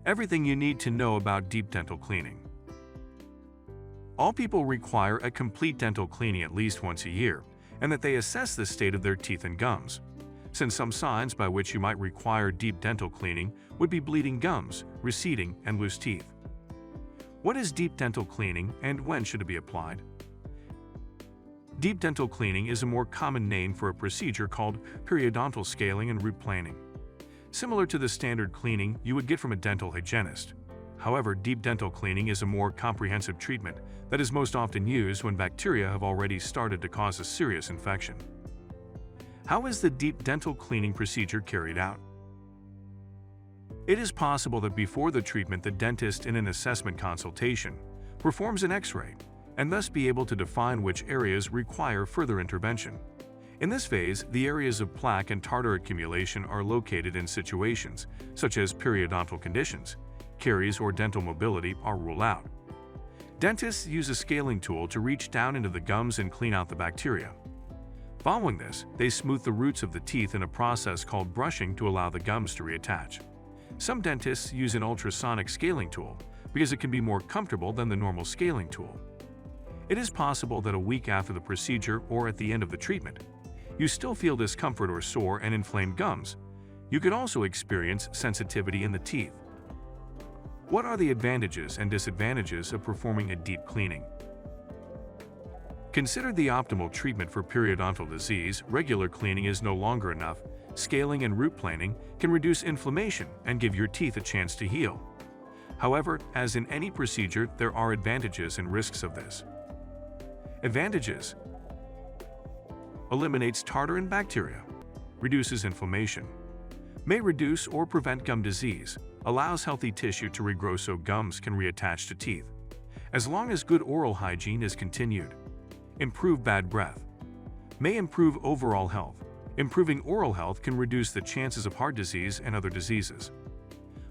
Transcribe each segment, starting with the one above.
Everything you need to know about deep dental cleaning. All people require a complete dental cleaning at least once a year, and that they assess the state of their teeth and gums. Since some signs by which you might require deep dental cleaning would be bleeding gums, receding, and loose teeth. What is deep dental cleaning and when should it be applied? Deep dental cleaning is a more common name for a procedure called periodontal scaling and root planing, similar to the standard cleaning you would get from a dental hygienist. However, deep dental cleaning is a more comprehensive treatment that is most often used when bacteria have already started to cause a serious infection. How is the deep dental cleaning procedure carried out? It is possible that before the treatment, the dentist in an assessment consultation performs an X-ray and thus be able to define which areas require further intervention. In this phase, the areas of plaque and tartar accumulation are located in situations such as periodontal conditions. Caries or dental mobility are ruled out. Dentists use a scaling tool to reach down into the gums and clean out the bacteria. Following this, they smooth the roots of the teeth in a process called brushing to allow the gums to reattach. Some dentists use an ultrasonic scaling tool because it can be more comfortable than the normal scaling tool. It is possible that a week after the procedure or at the end of the treatment, you still feel discomfort or sore and inflamed gums. You could also experience sensitivity in the teeth. What are the advantages and disadvantages of performing a deep cleaning? Considered the optimal treatment for periodontal disease, regular cleaning is no longer enough. Scaling and root planing can reduce inflammation and give your teeth a chance to heal. However, as in any procedure, there are advantages and risks of this. Advantages: eliminates tartar and bacteria, reduces inflammation, may reduce or prevent gum disease, allows healthy tissue to regrow so gums can reattach to teeth, as long as good oral hygiene is continued. Improve bad breath, may improve overall health. Improving oral health can reduce the chances of heart disease and other diseases.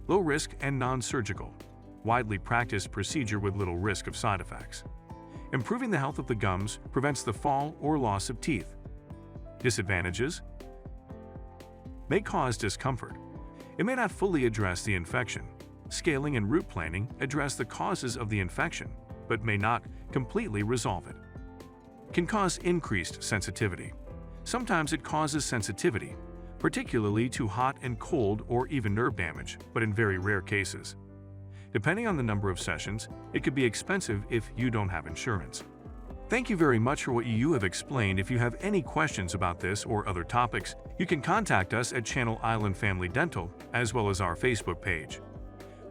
Low risk and non-surgical, widely practiced procedure with little risk of side effects. Improving the health of the gums prevents the fall or loss of teeth. Disadvantages: may cause discomfort. It may not fully address the infection. Scaling and root planing address the causes of the infection, but may not completely resolve it. Can cause increased sensitivity. Sometimes it causes sensitivity, particularly to hot and cold or even nerve damage, but in very rare cases. Depending on the number of sessions, it could be expensive if you don't have insurance. Thank you very much for what you have explained. If you have any questions about this or other topics, you can contact us at Channel Island Family Dental, as well as our Facebook page.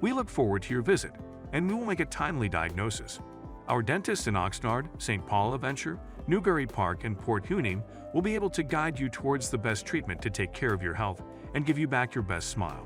We look forward to your visit, and we will make a timely diagnosis. Our dentists in Oxnard, St. Paul Adventure, Newbury Park, and Port Hueneme will be able to guide you towards the best treatment to take care of your health and give you back your best smile.